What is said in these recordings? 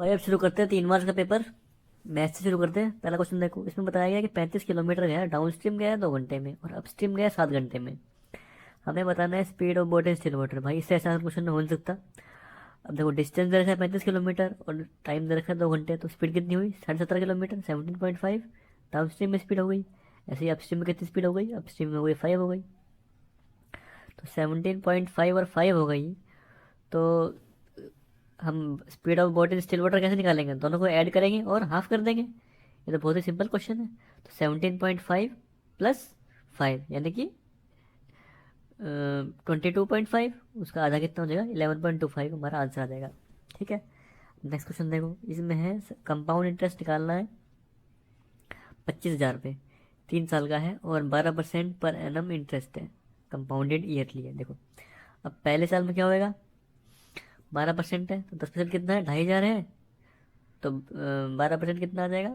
भाई अब शुरू करते हैं 3 मार्च का पेपर। मैथ से शुरू करते हैं। पहला क्वेश्चन देखो, इसमें बताया गया कि 35 किलोमीटर गया, डाउन स्ट्रीम गया 2 घंटे में और अप स्ट्रीम गया 7 घंटे में। हमें बताना है speed of boat in still water. भाई इससे आसान क्वेश्चन हो नहीं सकता। अब देखो डिस्टेंस दे रखा है 35 किलोमीटर और टाइम दे रखा है 2 घंटे, तो स्पीड कितनी हुई 17.5 किलोमीटर, 17.5। डाउन स्ट्रीम में स्पीड हो गई। ऐसे ही अप स्ट्रीम में कितनी स्पीड हो गई, अप स्ट्रीम में हो गई 5 हो गई। तो 17.5 और 5 हो गई। तो हम speed of boat in still water कैसे निकालेंगे, दोनों को ऐड करेंगे और हाफ कर देंगे। ये तो बहुत ही सिंपल क्वेश्चन है। तो 17.5 प्लस 5 यानी कि 22.5, उसका आधा कितना हो जाएगा 11.25, हमारा आंसर आ जाएगा। ठीक है। नेक्स्ट क्वेश्चन देखो, इसमें है कंपाउंड इंटरेस्ट निकालना है 25,000 पे, 3 साल का है और 12% पर एनम इंटरेस्ट है, कंपाउंडेड ईयरली है। देखो अब पहले साल में क्या होएगा, 12% है तो 10% कितना है 2,500 है। तो 12% कितना आ जाएगा,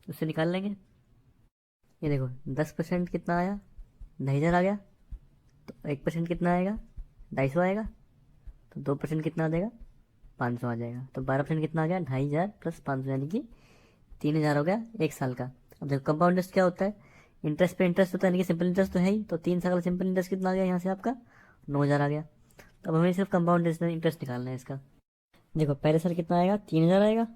उससे निकाल लेंगे। ये देखो 10% कितना आया, 2,500 आ गया। तो 1% कितना आएगा, 250 आएगा। तो 2% कितना आ जाएगा, 500 आ जाएगा। तो 12% कितना आ गया, 2,500 प्लस 500 यानी कि 3,000 हो गया 1 साल का। अब देखो कंपाउंड इंटरेस्ट क्या होता है, इंटरेस्ट पे इंटरेस्ट होता है, यानी कि सिंपल इंटरेस्ट तो है ही। तो 3 साल का सिंपल इंटरेस्ट कितना आ गया यहाँ से आपका, 9,000 आ गया। तो अब हमें सिर्फ कंपाउंड इंटरेस्ट निकालना है इसका। देखो पहले साल कितना आएगा, 3,000 आएगा।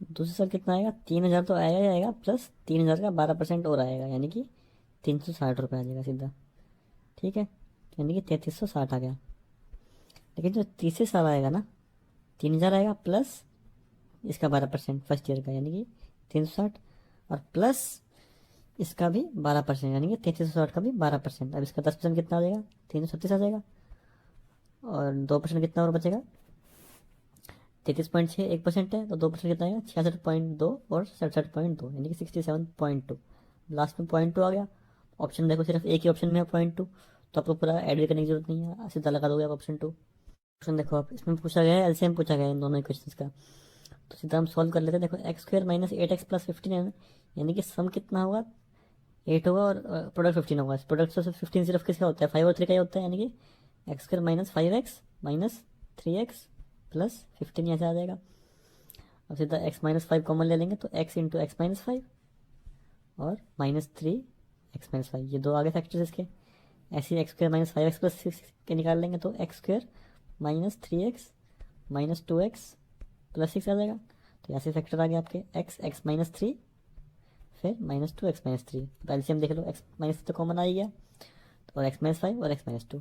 दूसरे साल कितना आएगा, 3,000 तो आएगा ही आएगा, प्लस 3,000 का 12% और आएगा, यानी कि 360 रुपये आ जाएगा सीधा। ठीक है, यानी कि 3360 आ गया। लेकिन जो तीसरे साल आएगा ना, 3,000 आएगा प्लस इसका 12% फर्स्ट ईयर का, यानी कि 360, और प्लस इसका भी 12% यानी कि 3360 का भी 12%। अब इसका 10% कितना आ जाएगा, 336 आ जाएगा। और 2% कितना और बचेगा, 33.6, 1% है तो 2% कितना आएगा, 66.2 और 67.2 यानी कि 67.2। लास्ट में 0.2 आ गया। ऑप्शन देखो सिर्फ एक ही ऑप्शन में है 0.2, तो आपको पूरा ऐड भी करने की जरूरत नहीं है, सीधा लगा दोगे आप ऑप्शन 2। ऑप्शन देखो आप, इसमें पूछा गया है एलसीएम पूछा गया है इन दोनों क्वेश्चन का। तो सीधा हम सॉल्व कर लेते हैं। देखो x square minus 8x plus 15 है, यानी कि सम कितना होगा, 8 होगा और प्रोडक्ट 15 होगा। प्रोडक्ट से 15 सिर्फ किसका होता है, 5 और 3 का ही होता है, यानी कि x square minus 5x minus 3x plus 15 यहाँ से आ जाएगा। अब सीधा x माइनस 5 कॉमन ले लेंगे तो x इंटू एक्स माइनस 5 और माइनस 3x-5, ये दो आगे फैक्टर्स इसके। ऐसे ही x square minus 5x plus 6 के निकाल लेंगे तो x square minus 3x minus 2x plus 6 आ जाएगा। तो यहाँ से फैक्टर आ गया आपके x माइनस 3 फिर माइनस 2x-3। तो एलसीएम देख लो, x माइनस तो कॉमन आ ही गया, तो और x-5 और x-2,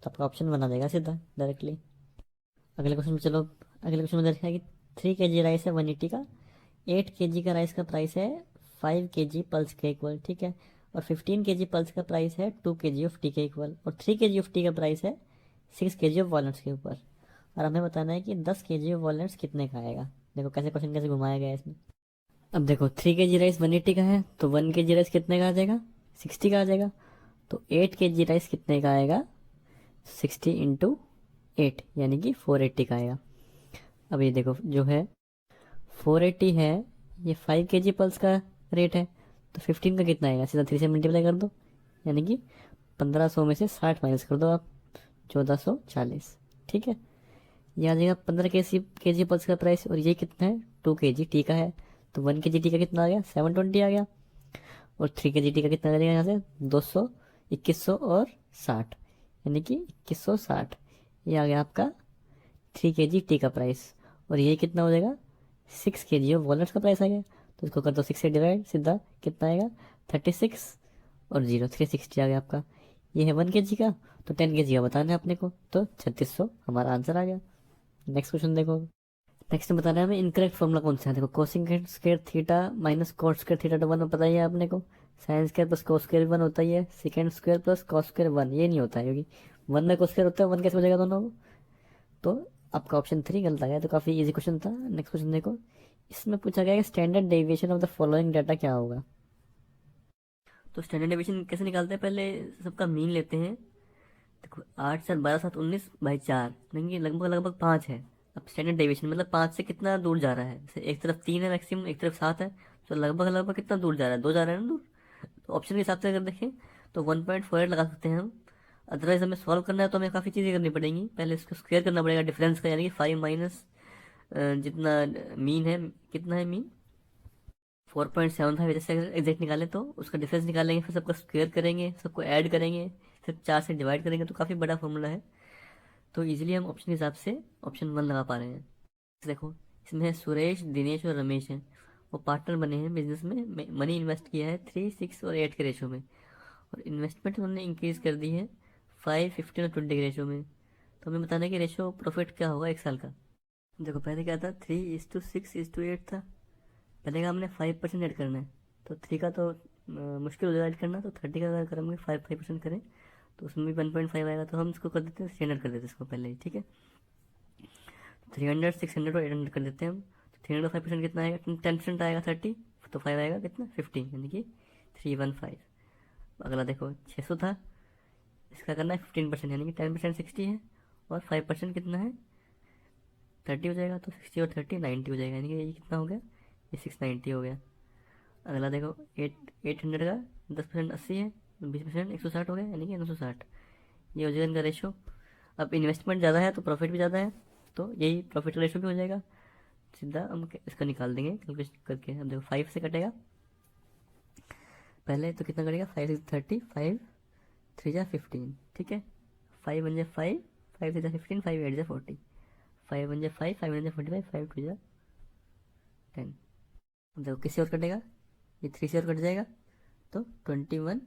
तो आपका ऑप्शन बना देगा सीधा डायरेक्टली। अगले क्वेश्चन में चलो। अगले क्वेश्चन में देखा है कि 3 kg राइस है 180 का, 8 kg का राइस का प्राइस है 5 kg पल्स के इक्वल। ठीक है, और 15 kg पल्स का प्राइस है 2 kg ऑफ टी के इक्वल, और 3 kg ऑफ टी का प्राइस है 6 kg ऑफ वॉलट्स के ऊपर। और हमें बताना है कि 10 kg ऑफ वॉलट्स कितने का आएगा। देखो कैसे क्वेश्चन कैसे घुमाया गया है इसमें। अब देखो 3 kg राइस 180 का है, तो 1 kg राइस कितने का आ जाएगा, 60 का आ जाएगा। तो 8 kg राइस कितने का आएगा, 60 इंटू 8 यानी कि 480 का आएगा। अब ये देखो जो है 480 है, ये 5 kg पल्स का रेट है, तो 15 का कितना आएगा, सीधा 3 से मल्टीप्लाई कर दो, यानी कि 1500 में से 60 माइनस कर दो आप, 1440। ठीक है, ये आ जाएगा 15 kg पल्स का प्राइस, और ये कितना है 2 kg टी का है। तो 1 kg टी का कितना आ गया, 720 आ गया। और 3 kg टी का कितना आ जाएगा यहाँ से, 200, 2100 और 60, यानी कि 2160। ये आ गया आपका 3 kg टी का प्राइस। और ये कितना हो जाएगा, 6 kg ऑफ वॉलट्स का प्राइस आ गया। तो इसको कर दो 6 से डिवाइड, सीधा कितना आएगा 36 और 0 360 आ गया आपका। ये है 1 kg का, तो 10 kg का बताना है अपने को, तो 3600 हमारा आंसर आ गया। नेक्स्ट क्वेश्चन देखो। नेक्स्ट में बताना है हमें इनकरेक्ट फॉर्मूला कौन सा है। देखो cosec square theta minus cot square theta तो 1 में पता ही है अपने को। Sine square plus cos square 1 होता ही है। Second square plus cos square 1 ये नहीं होता है, क्योंकि 1 में कोस स्क्वायर होता है, 1 कैसे बचेगा दोनों को। तो आपका ऑप्शन 3 गलत आ गया। तो काफ़ी इजी क्वेश्चन था। नेक्स्ट क्वेश्चन देखो, इसमें पूछा गया कि standard deviation of the following data क्या होगा। तो स्टैंडर्ड डेविएशन कैसे निकालते हैं, पहले सबका मीन लेते हैं। देखो 8 7 12 7 19 बाई 4 नहीं, लगभग लगभग 5 है। अब स्टैंडर्ड डेविएशन मतलब 5 से कितना दूर जा रहा है, जैसे एक तरफ 3 है मैक्सिमम, एक तरफ 7 है, तो लगभग लगभग कितना दूर जा रहा है, 2 जा रहा है ना दूर। तो ऑप्शन के हिसाब से अगर देखें तो 1.48 लगा सकते हैं हम। अदरवाइज हमें सॉल्व करना है तो हमें काफ़ी चीज़ें करनी पड़ेंगी। पहले इसको स्क्वायर करना पड़ेगा डिफरेंस का, यानी कि 5 माइनस जितना मीन है, कितना है मीन 4.75, जैसे अगर एग्जैक्ट निकालें तो उसका डिफरेंस निकालेंगे, फिर सबका स्क्वायर करेंगे, सबको ऐड करेंगे, फिर 4 से डिवाइड करेंगे, तो काफ़ी बड़ा फॉर्मूला है। तो इजीली हम ऑप्शन के हिसाब से ऑप्शन 1 लगा पा रहे हैं। देखो इसमें है सुरेश, दिनेश और रमेश हैं, वो पार्टनर बने हैं बिजनेस में, मनी इन्वेस्ट किया है 3, 6 और 8 के रेशो में, और इन्वेस्टमेंट उन्होंने इंक्रीज कर दी है 5, 15 और 20 के रेशो में। तो हमें बताना है कि रेशो प्रॉफिट क्या होगा एक साल का। देखो पहले क्या था, 3:6:8 था, पहले का हमने 5% ऐड करना है, तो 3 का तो मुश्किल हो जाएगा ऐड करना, तो 30 का अगर हम 5% करें तो उसमें भी 1.5 आएगा, तो हम इसको कर देते हैं 300 कर देते हैं इसको पहले ही, ठीक है। 300, 600 और 800 कर देते हैं हम, तो 300 का 5% कितना आएगा, 10% आएगा 30, तो 5 आएगा कितना 15, यानी कि 315। अगला देखो 600 था, इसका करना है 15%, यानी कि 10% 60 है, और 5% कितना है 30 हो जाएगा, तो 60 और 30 90 हो जाएगा, यानी कि ये कितना हो गया, ये 690 हो गया। अगला देखो 800 का 10% 80 है, 20% 160 हो गया, यानी कि 960। ये हो जाएगा इनका रेशो। अब इन्वेस्टमेंट ज़्यादा है तो प्रॉफिट भी ज़्यादा है, तो यही प्रॉफिट रेशो भी हो जाएगा, सीधा हम इसका निकाल देंगे कैलकुलेशन करके। अब देखो 5 से कटेगा पहले, तो कितना कटेगा 5 6 30, 5 3 जा 15, ठीक है। 5 1 जा 5, 5 3 जा 15, 5 8 जा 40, 5 1 जा 5, 5 1 जा 45, 5 2 जा 10। अब देखो किसी और कटेगा, ये 3 से और कट जाएगा, तो 21,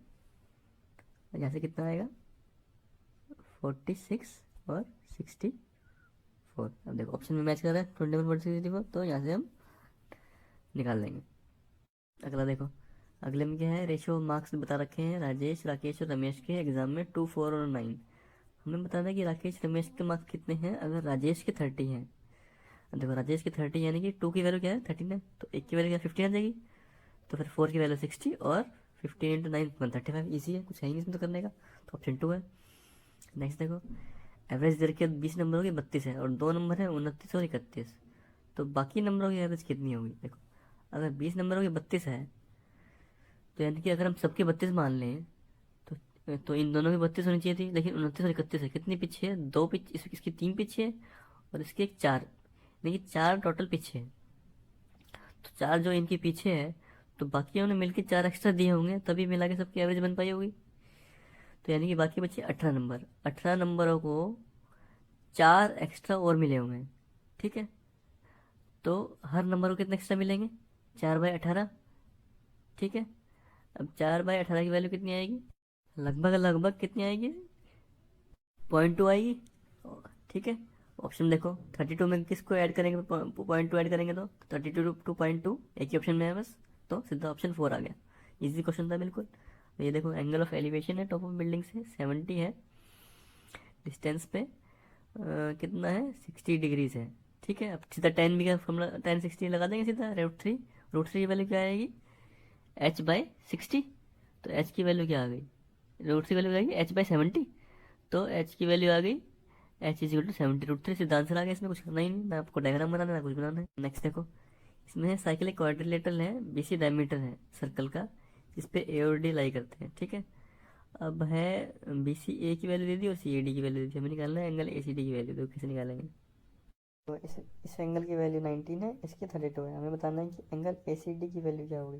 यहाँ से कितना आएगा 46 और 64। अब देखो ऑप्शन में मैच कर रहा है 21 46 64, तो यहाँ से हम निकाल देंगे। अगला देखो, अगले में क्या है, रेशो मार्क्स बता रखे हैं राजेश, राकेश और रमेश के एग्जाम में 2, 4 और 9। हमें बताना है कि राकेश रमेश के मार्क्स कितने हैं, अगर राजेश के 30 हैं। अब देखो राजेश के 30 यानी कि 2 की वैल्यू क्या है 13 है, तो 1 की वैल्यू क्या 15 आ जाएगी, तो फिर 4 की वैल्यू 60 और 15 इंटू 9 135, ईजी है, कुछ है ही नहीं इसमें तो करने का, तो ऑप्शन 2 है। नेक्स्ट देखो, एवरेज दर के 20 नंबरों की 32 है, और 2 नंबर है 29 और 31, तो बाकी नंबरों की एवरेज कितनी होगी। देखो अगर 20 नंबरों की 32 है, तो यानी कि अगर हम सबके 32 मान लें, तो इन दोनों की 32 होनी चाहिए थी, लेकिन 29 और 31 है, कितनी पीछे है, 2 पिच, इसकी 3 पीछे है, और इसके एक 4, यानी कि 4 टोटल पीछे है। तो 4 जो इनके पीछे है, तो बाकी ने मिलकर 4 एक्स्ट्रा दिए होंगे, तभी मिला के सबकी एवरेज बन पाई होगी। तो यानी कि बाकी बचे 18 नंबर, 18 नंबरों को 4 एक्स्ट्रा और मिले होंगे, ठीक है। तो हर नंबर को कितने एक्स्ट्रा मिलेंगे, 4/18, ठीक है। अब 4/18 की वैल्यू कितनी आएगी, लगभग लगभग कितनी आएगी 0.2 आएगी, ठीक है। ऑप्शन देखो 32 में किसको ऐड करेंगे, 0.2 ऐड करेंगे, तो 32 टू 0.2 एक ही ऑप्शन में है बस, तो सीधा ऑप्शन 4 आ गया। इजी क्वेश्चन था बिल्कुल। ये देखो एंगल ऑफ एलिवेशन है टॉप ऑफ बिल्डिंग से 70 है, डिस्टेंस पे कितना है 60 डिग्रीज है, ठीक है। अब सीधा 10 भी का फॉर्मूला 10 60 लगा देंगे सीधा, √3 की वैल्यू क्या आएगी h/60, तो h की वैल्यू क्या आ गई, √3 की वैल्यू आ गई h/70, तो h की वैल्यू आ गई h = 70 √3, सीधा आंसर आ गया, इसमें कुछ करना ही नहीं, ना आपको डायग्राम बनाना है ना कुछ बनाना है। नेक्स्ट देखो, इसमें है साइकिल एक क्वाड्रिलेटरल है, BC डायमीटर है सर्कल का, जिस पे A और D लाई करते हैं, ठीक है। अब है BCA की वैल्यू दे दी और CAD की वैल्यू दे दी, हमें निकालना है एंगल ACD की वैल्यू, तो कैसे निकालेंगे। तो इस एंगल की वैल्यू 19 है, इसकी 32 है, हमें बताना है कि एंगल ACD की वैल्यू क्या होगी,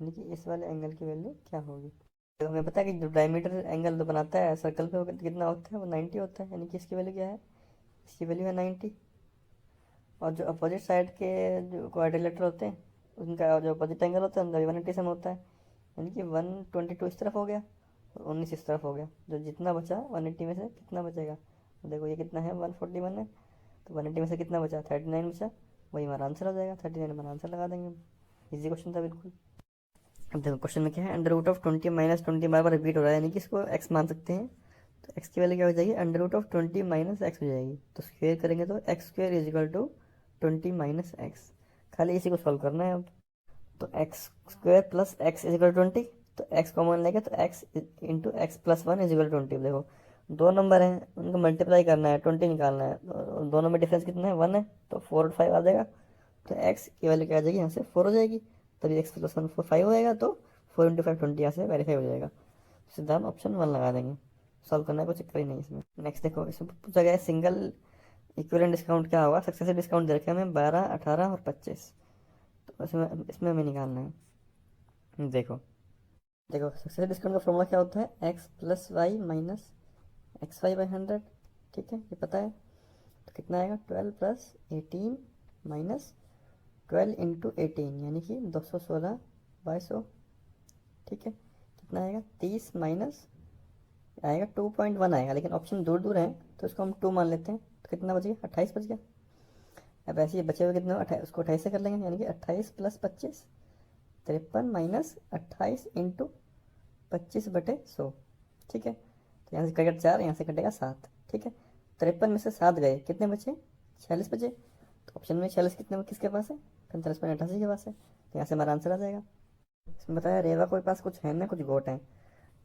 यानी कि इस वाले एंगल की वैल्यू क्या होगी। तो हमें पता है कि जो डायमीटर एंगल जो बनाता है सर्कल पे वो कितना होता है, वो 90 होता है, यानी कि इसकी वैल्यू क्या है, इसकी वैल्यू है 90। और जो अपोजिट साइड के जो क्वाड्रिलेटर होते हैं उनका जो अपोजिट एंगल होता है उनका 180 सम होता है, यानी कि 122 इस तरफ हो गया और 19 इस तरफ हो गया, जो जितना बचा 180 में से कितना बचेगा, तो देखो ये कितना है 141 है, तो 180 में से कितना बचा 39 बचा, वही हमारा आंसर हो जाएगा, 39 हमारा आंसर लगा देंगे। इजी क्वेश्चन था बिल्कुल। अब देखो क्वेश्चन में क्या है, √20 - 20 बार बार रिपीट हो रहा है, यानी कि इसको x मान सकते हैं, तो x की वैल्यू क्या हो जाएगी, √20 - x हो जाएगी, तो स्क्वेयर करेंगे तो x² = 20 - x, खाली इसी को सॉल्व करना है अब। तो x² + x = 20, तो x कॉमन लेंगे तो x इंटू x + 1 = 20। देखो दो नंबर हैं उनको मल्टीप्लाई करना है, 20 निकालना है, तो दोनों में डिफरेंस कितना है 1 है, तो 4 और 5 आ जाएगा, तो x की वैल्यू क्या आ जाएगी यहाँ से 4 हो जाएगी, तभी x + 1 4 5 हो जाएगा, तो 4 × 5 20 यहाँ से वेरीफाई हो जाएगा, सीधा हम ऑप्शन 1 लगा देंगे, सॉल्व करना है कोई चक्कर ही नहीं इसमें। नेक्स्ट देखो, इसमें पूछा गया है सिंगल इक्विवेलेंट डिस्काउंट क्या होगा, सक्सेसिव डिस्काउंट दे रखे हमें 12, 18 और 25। तो इसमें हमें निकालना है। देखो देखो सक्सेसिव डिस्काउंट का फॉर्मूला क्या होता है, x plus y minus x y by 100। ठीक है, ये पता है। तो कितना आएगा, 12 प्लस 18 माइनस 12 इंटू 18 यानी कि 216 बाई 100। ठीक है, कितना आएगा, 30 माइनस आएगा 2.1 आएगा, लेकिन ऑप्शन दूर दूर है तो इसको हम 2 मान लेते हैं। तो कितना बच गया, 28 बच गया। अब ऐसे ही बचे हुए कितने, 28, उसको 28 से कर लेंगे, यानी कि 28 प्लस 25 53 माइनस 28 इंटू 25/100। ठीक है, तो यहाँ से कटेगा 4, यहाँ से कटेगा 7। ठीक है, 53 में से 7 गए, कितने बचे, 46 बचे। तो ऑप्शन में 46 कितने किसके पास है, 45.88 के पास है। तो यहाँ से हमारा आंसर आ जाएगा। इसमें बताया रेवा के पास कुछ है ना, कुछ गोट है।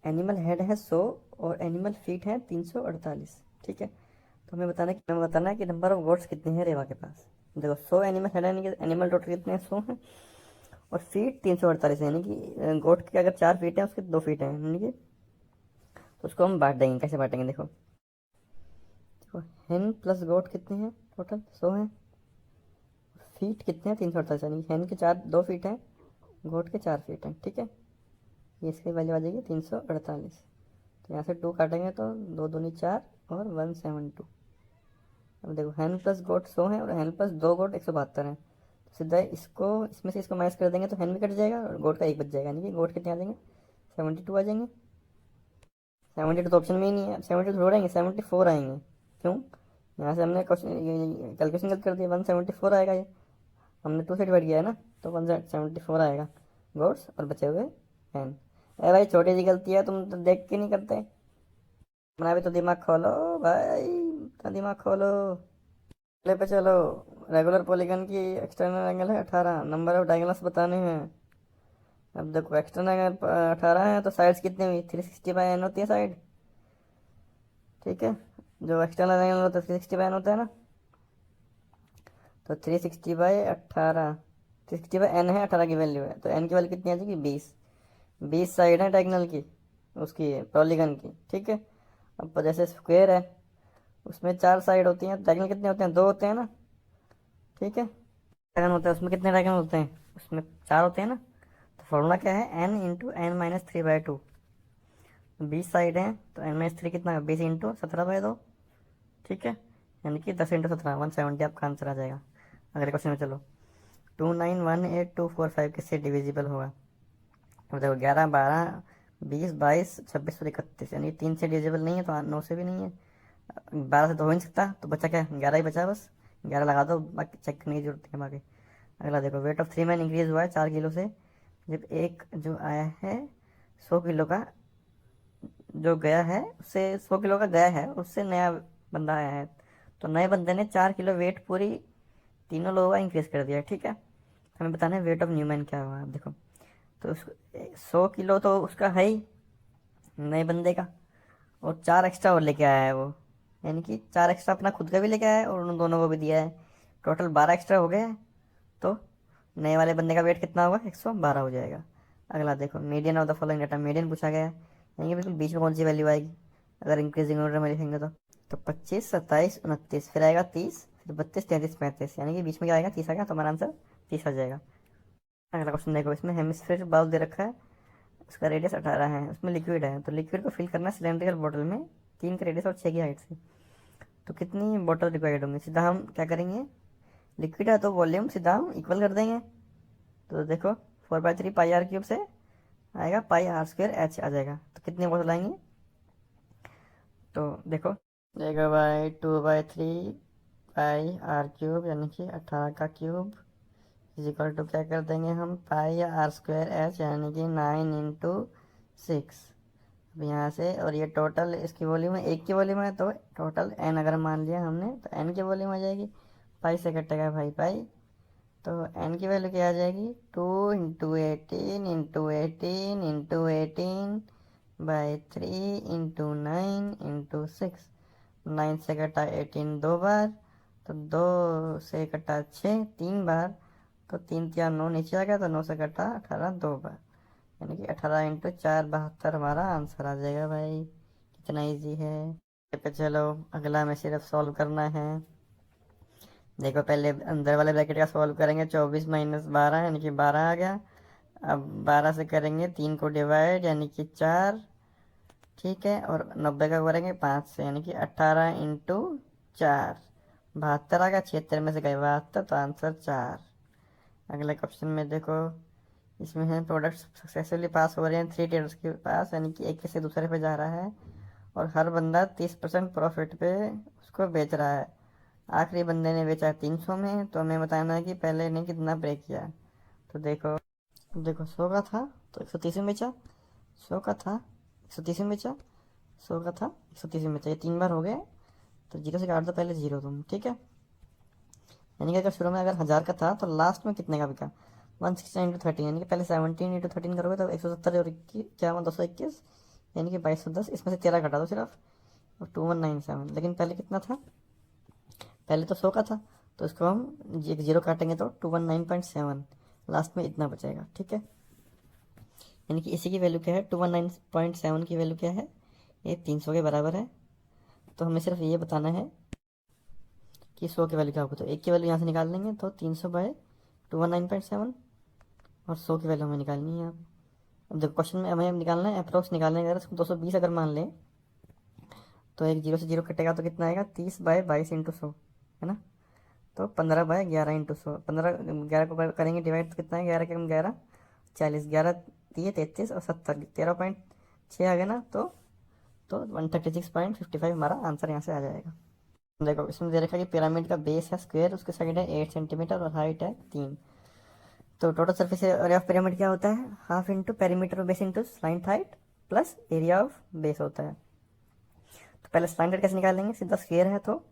एनिमल हेड है 100 और एनिमल फीट है 348। ठीक है, तो हमें बताना है कि नंबर ऑफ गोट्स कितने हैं रेवा के पास। देखो 100 एनिमल हेड है, यानी कि एनिमल टोटल कितने हैं, 100 हैं। और फीट 348 है, यानी कि गोट के अगर 4 फीट हैं उसके 2 फीट हैं, यानी कि तो उसको हम बांट देंगे। कैसे बांटेंगे, देखो देखो हेन प्लस गोट कितने हैं, टोटल 100 हैं। फीट कितने हैं, 348, यानी कि हेन के 2 फीट हैं, गोट के 4 फीट हैं। ठीक है, ये इसकी वैल्यू आ जाएगी 348। तो यहाँ से 2 काटेंगे तो 2 दूनी 4 और 172। अब देखो हैन प्लस गोट 100 है और हैन प्लस 2 गोट 172 है। तो सीधा इसको इसमें से इसको माइनस कर देंगे तो हैन भी कट जाएगा और गोट का 1 बच जाएगा, यानी कि गोट कितने आ जाएंगे, 72 आ जाएंगे। 72 तो ऑप्शन में ही नहीं है, 72 थोड़ा आएंगे, 74 आएंगे। क्यों, यहाँ से हमने क्वेश्चन कैलकुलेशन गलत कर दिया, 174 आएगा। ये हमने 2 से डिवाइड किया है ना, तो 174 आएगा गोट्स और बचे हुए हैन। अरे भाई छोटी सी गलती है, तुम तो देख के नहीं करते, अपना भी तो दिमाग खोलो भाई, अपना दिमाग खोलो। अगले पे चलो। रेगुलर पॉलीगन की एक्सटर्नल एंगल है 18, नंबर ऑफ डायगोनल्स बताने हैं। अब देखो एक्सटर्नल एंगल 18 है, तो साइड्स कितनी हुई, 360/n होती है साइड। ठीक है, जो एक्सटर्नल एंगल होता है 360/n होता है ना, तो 360/18, 360/n है, 18 की वैल्यू है, तो n की वैल्यू कितनी आ जाएगी, 20। 20 साइड है डायगोनल की, उसकी पॉलीगन की। ठीक है, अब जैसे स्क्वायर है उसमें 4 साइड होती हैं, डायगोनल कितने होते हैं, 2 होते हैं ना। ठीक है, डायगोनल होता है उसमें कितने डायगोनल होते हैं, उसमें 4 होते हैं ना। तो फॉर्मूला क्या है, n into n minus 3/2। 20 side हैं तो n-3 कितना है, 20 इंटू 17/2। ठीक है, यानी कि 10 इंटू 17, 170 आपका आंसर आ जाएगा। अगले क्वेश्चन में चलो। 2918245 किससे डिविजिबल होगा। तो देखो 11, 12, 20, 22, 26 और 31, यानी 3 से डिविजिबल नहीं है तो 9 से भी नहीं है। 12 से तो हो ही नहीं सकता, तो बचा क्या, 11 ही बचा बस। 11 लगा दो, बाकी चेक करने की जरूरत है बाकी। अगला देखो, वेट ऑफ 3 मैन इंक्रीज हुआ है 4 किलो से, जब एक जो आया है 100 किलो का, जो गया है उससे 100 किलो का गया है, उससे नया बंदा आया है। तो नए बंदे ने 4 किलो वेट पूरी तीनों लोगों का इंक्रीज कर दिया है। ठीक है, हमें बताना है वेट ऑफ न्यू मैन क्या हुआ। देखो तो 100 किलो तो उसका है ही नए बंदे का, और 4 एक्स्ट्रा और लेके आया है वो, यानी कि 4 एक्स्ट्रा अपना खुद का भी लेके आया है और उन दोनों को भी दिया है। टोटल 12 एक्स्ट्रा हो गए हैं, तो नए वाले बंदे का वेट कितना होगा, 112 हो जाएगा। अगला देखो, median of the following data, median पूछा गया है, यानी कि बिल्कुल बीच में कौन सी वैल्यू आएगी अगर इंक्रीजिंग ऑर्डर में लिखेंगे तो 25, 27, 29, फिर आएगा 30, फिर 32, 33, 35, यानी कि बीच में क्या आएगा, 30 आ गया, तो हमारा आंसर 30 आ जाएगा। अगला क्वेश्चन देखो, इसमें हेमिस्फीयर बाउल दे रखा है, उसका रेडियस 18 है, उसमें लिक्विड है, तो लिक्विड को फिल करना है सिलेंड्रिकल बॉटल में 3 का रेडियस और 6 की हाइट से। तो कितनी बॉटल रिक्वायर्ड होंगी, सीधा हम क्या करेंगे, लिक्विड है तो वॉल्यूम सीधा हम इक्वल कर देंगे। तो देखो 4/3 पाई आर क्यूब से आएगा पाई आर स्क्वायर एच आ जाएगा, तो कितनी बॉटल आएंगी, तो देखो 1/2/3 पाई आर क्यूब, यानी कि 18 का क्यूब इज इक्वल टू क्या कर देंगे हम, पाई आर स्क्वायर एच, यानी कि 9 इंटू 6। अब यहाँ से, और ये टोटल इसकी वॉल्यूम है, एक की वॉल्यूम है, तो टोटल एन अगर मान लिया हमने तो एन की वॉल्यूम आ जाएगी, पाई से कटेगा भाई पाई, तो एन की वैल्यू क्या आ जाएगी, 2 × 18 × 18 × 3 × 9 × 6। 9 से कटा 18 दो बार, तो 2 से कटा 6 3 बार, तो 3 या 9 नीचे आ गया, तो 9 से कटा 18 दो बार, यानी कि 18 इंटू 4 72 हमारा आंसर आ जाएगा भाई। कितना इजी है। पे चलो, अगला में सिर्फ सॉल्व करना है। देखो पहले अंदर वाले ब्रैकेट का सॉल्व करेंगे, 24 - 12 यानी कि 12 आ गया। अब 12 से करेंगे 3 को डिवाइड यानी कि 4, ठीक है। और 90 का करेंगे 5 से यानी कि 18 × 4, 72 आ गया। 76 में से गए 72, तो आंसर 4। अगले क्वेश्चन में देखो, इसमें है प्रोडक्ट सक्सेसफुली पास हो रहे हैं 3 ट्रेडर्स के पास, यानी कि एक से दूसरे पे जा रहा है और हर बंदा 30% प्रॉफिट पे उसको बेच रहा है। आखिरी बंदे ने बेचा 300 में, तो हमें बताना है कि पहले ने कितना ब्रेक किया। तो देखो देखो 100 का था तो 130 में बेचा, 100 का था 130 में बेचा, 100 का था 130 में बेचा, ये 3 बार हो गए। तो जीरो से काट दो पहले जीरो तुम, ठीक है। यानी कि अगर शुरू में अगर 1000 का था तो लास्ट में कितने का बिका, 169 × 30, यानी कि पहले 17 × 13 करोगे तो 170 और 21 क्या 221, यानी कि 2210। इसमें से 13 घटा दो सिर्फ, और 2197। लेकिन पहले कितना था, पहले तो 100 का था, तो इसको हम एक जीरो काटेंगे तो 219.7, लास्ट में इतना बचेगा, ठीक है। यानी कि इसी की वैल्यू क्या है, 219.7 की वैल्यू क्या है, ये 300 के बराबर है। तो हमें सिर्फ ये बताना है कि 100 की वैल्यू क्या होगी। तो एक की वैल्यू यहाँ से निकाल लेंगे, तो 300/219.7, और 100 की वैल्यू हमें निकालनी है यहाँ पे। अब देखो क्वेश्चन में हमें निकालना है अप्रोक्स निकालने, अगर इसको 220 अगर मान लें तो एक जीरो से जीरो कटेगा तो कितना आएगा, 30/22 × 100, है ना। तो 15/11 × 100, 11 को करेंगे डिवाइड तो कितना है, 11 के 11 40, 11 दिए 33 और 70, 13.6 आ गया ना। तो 136.55 हमारा आंसर यहाँ से आ जाएगा। देखो इसमें दे रखा है कि पिरामिड का बेस है स्क्वायर, उसके साइड है 8 सेंटीमीटर और हाइट है 3। तो total surface area of pyramid क्या होता है, half into perimeter base into slant height plus area of base होता है। तो पहले स्लाइंट हाइट कैसे निकालेंगे, सीधा स्क्वायर है तो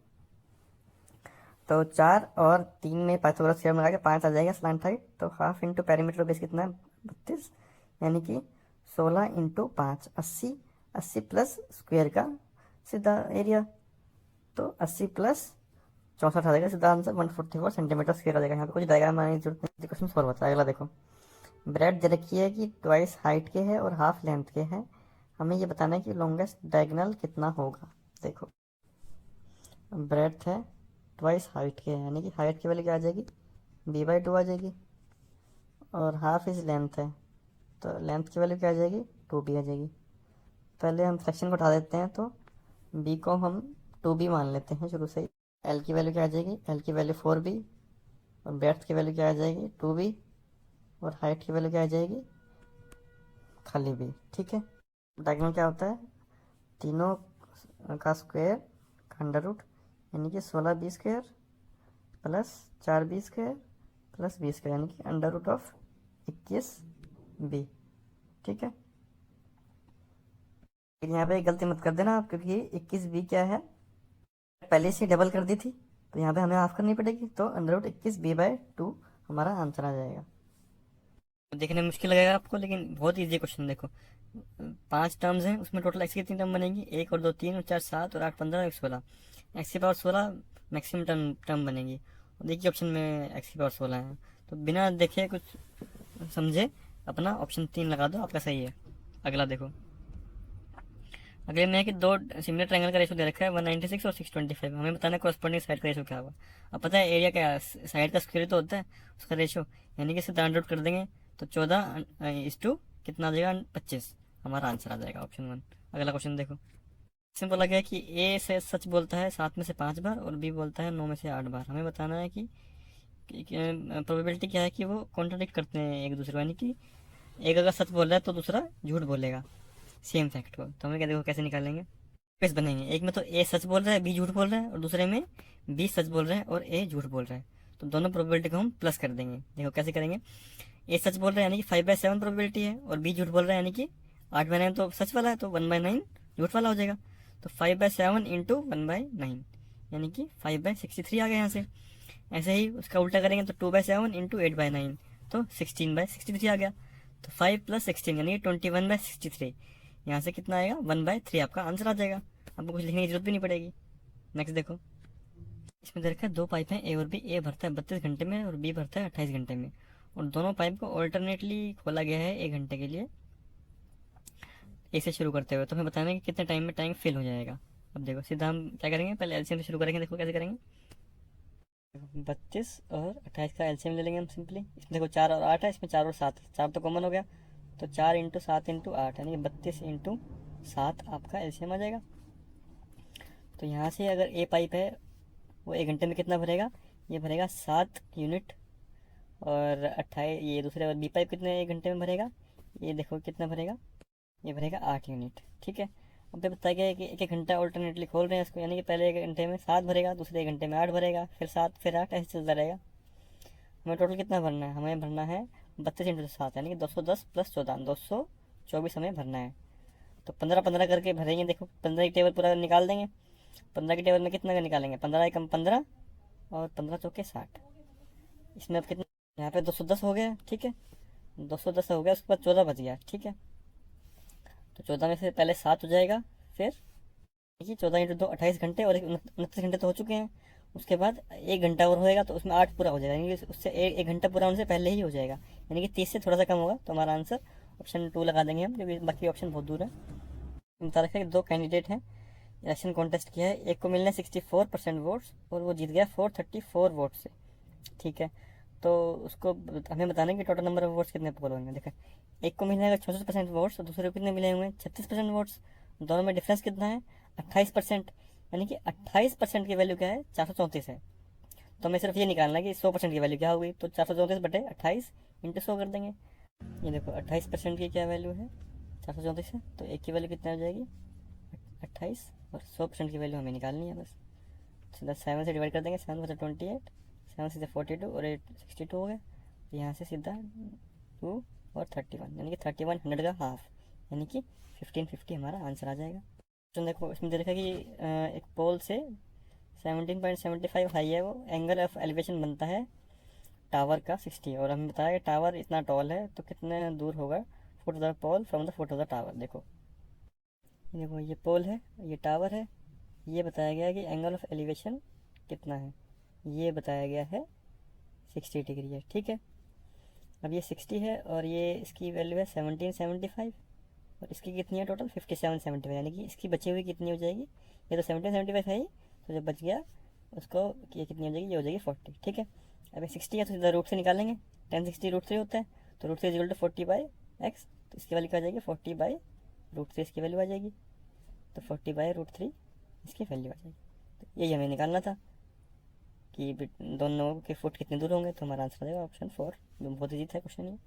4 और 3 में पाइथागोरस थ्योरम लगा के 5 आ जाएगा स्लाइंट हाइट। तो हाफ इंटू पेरीमीटर बेस कितना है 32, यानी कि 16 × 5 80, 80 प्लस स्क्वायर का सीधा एरिया, तो 80 प्लस 64 आ जाएगा, सीधा आंसर 144 सेंटीमीटर स्क्वायर आ जाएगा। यहाँ पे कुछ डायग्राम बनाने की जरूरत नहीं, क्वेश्चन सॉल्व होता है। अगला देखो, ब्रेड दे रखी है कि ट्वाइस हाइट के है और हाफ लेंथ के है, हमें ये बताना है कि लॉन्गेस्ट डायगोनल कितना होगा। देखो ब्रेड है ट्वाइस हाइट के है, यानी कि हाइट की वैल्यू क्या आ जाएगी, b/2 आ जाएगी, और हाफ इज लेंथ है तो लेंथ की वैल्यू क्या आ जाएगी, 2b आ जाएगी। पहले हम फ्रैक्शन को उठा देते हैं, तो b को हम 2b मान लेते हैं शुरू से ही। l की वैल्यू क्या आ जाएगी, l की वैल्यू 4b, और ब्रेड्थ की वैल्यू क्या आ जाएगी 2b, और हाइट की वैल्यू क्या आ जाएगी खाली b, ठीक है। डायगोनल क्या होता है, तीनों का स्क्वायर का अंडर रूट, यानी कि 16b square plus 4b square plus b square, यानी कि अंडर रूट ऑफ 21b, ठीक है। लेकिन यहाँ पे गलती मत कर देना आप, क्योंकि 21b क्या है, पहले से डबल कर दी थी, तो यहाँ पे हमें हाफ करनी पड़ेगी, तो अंडर रूट 21b/2 हमारा आंसर आ जाएगा। देखने में मुश्किल लगेगा आपको, लेकिन बहुत ईजी क्वेश्चन। देखो 5 टर्म्स हैं, उसमें टोटल एक्स की कितनी टर्म बनेगी, 1 और 2 3 और 4 7 और 8 15 और 1 16, एक्स की पावर 16 मैक्सिमम टर्म बनेगी। और देखिए ऑप्शन में एक्स की पावर 16 है, तो बिना देखे कुछ समझे अपना ऑप्शन 3 लगा दो, आपका सही है। अगला देखो, अगले में है कि दो सिमिलर ट्रायंगल का रेशो दे रखा है 196 और 625, हमें बताना है कॉरस्पॉन्डिंग साइड का रेशो क्या होगा। अब पता है एरिया क्या है, साइड का स्क्वायर तो होता है उसका रेशो, यानी कि इसे डाउन आउट कर देंगे तो 14 कितना आ जाएगा 25, हमारा आंसर आ जाएगा ऑप्शन 1। अगला क्वेश्चन देखो, इसमें बोला गया है कि ए से सच बोलता है 7 में से 5 बार और बी बोलता है 9 में से 8 बार, हमें बताना है कि प्रोबेबिलिटी क्या है कि वो कॉन्ट्राडिक्ट करते हैं एक दूसरे को, यानी कि एक अगर सच बोल रहा है तो दूसरा झूठ बोलेगा सेम फैक्ट को। तो हमें क्या देखो कैसे निकालेंगे, केस बनेंगे। एक में तो ए सच बोल रहा है बी झूठ बोल रहा है, और दूसरे में बी सच बोल रहा है और ए झूठ बोल रहा है, तो दोनों प्रोबेबिलिटी को हम प्लस कर देंगे। देखो कैसे करेंगे, ए सच बोल रहा है यानी कि 5/7 प्रोबेबिलिटी है, और बी झूठ बोल रहा है यानी कि 8/9 तो सच वाला है, तो 1/9 झूठ वाला हो जाएगा। तो 5/7 इंटू 1/9 यानी कि 5/63 आ गया यहाँ से। ऐसे ही उसका उल्टा करेंगे तो 2/7 इंटू 8/9, तो 16/63 आ गया। तो 5 + 16 यानी कि 21/63, यहाँ से कितना आएगा 1/3, आपका आंसर आ जाएगा, आपको कुछ लिखने की जरूरत भी नहीं पड़ेगी। नेक्स्ट देखो, इसमें दे रखा है 2 पाइप हैं ए और बी, ए भरता है 32 घंटे में और बी भरता है 28 घंटे में, और दोनों पाइप को ऑल्टरनेटली खोला गया है 1 घंटे के लिए ए से शुरू करते हुए। तो हमें बताना है कि कितने टाइम में टैंक फिल हो जाएगा। अब देखो सीधा हम क्या करेंगे, पहले एलसीएम से शुरू करेंगे, देखो कैसे करेंगे। 32 और 28 का एलसीएम ले लेंगे हम सिंपली। इसमें देखो 4 और 8 है, इसमें 4 और 7 है, 4 तो कॉमन हो गया, तो 4 इंटू 7 इंटू 8 यानी 32 इंटू 7 आपका एलसीएम आ जाएगा। तो यहाँ से अगर ए पाइप है वो 1 घंटे में कितना भरेगा, ये भरेगा 7 यूनिट। और 28 ये दूसरे और बी पाइप कितने 1 घंटे में भरेगा, ये देखो कितना भरेगा, ये भरेगा 8 यूनिट। ठीक है, अब ये बताया गया है कि 1 1 घंटा ऑल्टरनेटली खोल रहे हैं इसको, यानी कि पहले 1 घंटे में 7 भरेगा, दूसरे 1 घंटे में 8 भरेगा, फिर 7 फिर 8, ऐसे चलता रहेगा। हमें टोटल कितना भरना है, हमें भरना है 32 इंटू 7 यानी कि 210 प्लस 14 224 हमें भरना है। तो 15 15 करके भरेंगे, देखो 15 की टेबल पूरा निकाल देंगे। 15 की टेबल में कितना का निकालेंगे, 15 एकम 15 और 15 चौके 60। इसमें अब कितना, यहाँ पे 210 हो गया। ठीक है, 210 हो गया, उसके बाद 14 बच गया। ठीक है, तो 14 में से पहले 7 हो जाएगा, फिर देखिए 14 इंटू 2 28 घंटे, और 29 घंटे तो हो चुके हैं। उसके बाद 1 घंटा और होएगा, तो उसमें 8 पूरा हो जाएगा, यानी कि उससे 1 घंटा पूरा होने से पहले ही हो जाएगा, यानी कि 30 से थोड़ा सा कम होगा। तो हमारा आंसर ऑप्शन 2 लगा देंगे हम, क्योंकि बाकी ऑप्शन बहुत दूर है। बता रखा है कि 2 कैंडिडेट हैं, इलेक्शन कॉन्टेस्ट किया है, एक को मिलने 64% वोट्स और वो जीत गया 434 वोट से। ठीक है, तो उसको हमें बताना है कि टोटल नंबर ऑफ वोट्स कितने पोल होंगे। देखा, एक को मिलेगा 64% वोट्स और दूसरे को कितने मिले हुए हैं 36% वोट्स, दोनों में डिफरेंस कितना है 28%, यानी कि 28% की वैल्यू क्या है 434 है। तो हमें सिर्फ ये निकालना है कि 100% की वैल्यू क्या होगी, तो 434/28 इंटू 100 कर देंगे। ये देखो 28% की क्या वैल्यू है 434 है, तो एक की वैल्यू कितना हो जाएगी 28, और 100% की वैल्यू हमें निकालनी है बस। सीधा 7 से डिवाइड कर देंगे, 7 से 28, 7 से 42 और 8 62 हो गया। यहाँ से सीधा 2 और 31 यानी कि 3100 का हाफ, यानी कि 1550 हमारा आंसर आ जाएगा। तो देखो इसमें दे रखा है कि एक पोल से 17.75 हाई है, वो एंगल ऑफ एलिवेशन बनता है टावर का 60, और हमें बताया कि टावर इतना टॉल है तो कितने दूर होगा foot of the pole from the foot of the tower. देखो ये पोल है, ये टावर है, ये बताया गया है कि एंगल ऑफ एलिवेशन कितना है, ये बताया गया है 60 डिग्री है। ठीक है, अब ये 60 है और ये इसकी वैल्यू है 1775, और इसकी कितनी है टोटल 5775, यानी कि इसकी बची हुई कितनी हो जाएगी, ये तो 1775 है ही, तो जो बच गया उसको ये कितनी हो जाएगी, ये हो जाएगी 40। ठीक है, अब ये 60 है तो सीधा रूट से निकालेंगे, 1060 √3 होता है, तो √3 = 40/x, तो इसकी वैल्यू क्या आ जाएगी 40/√3, इसकी वैल्यू आ जाएगी, तो 40/√3 इसकी वैल्यू आ जाएगी। तो यही हमें निकालना था कि दोनों के फुट कितने दूर होंगे, तो हमारा आंसर आ जाएगा ऑप्शन 4, जो बहुत ईजी था क्वेश्चन ये।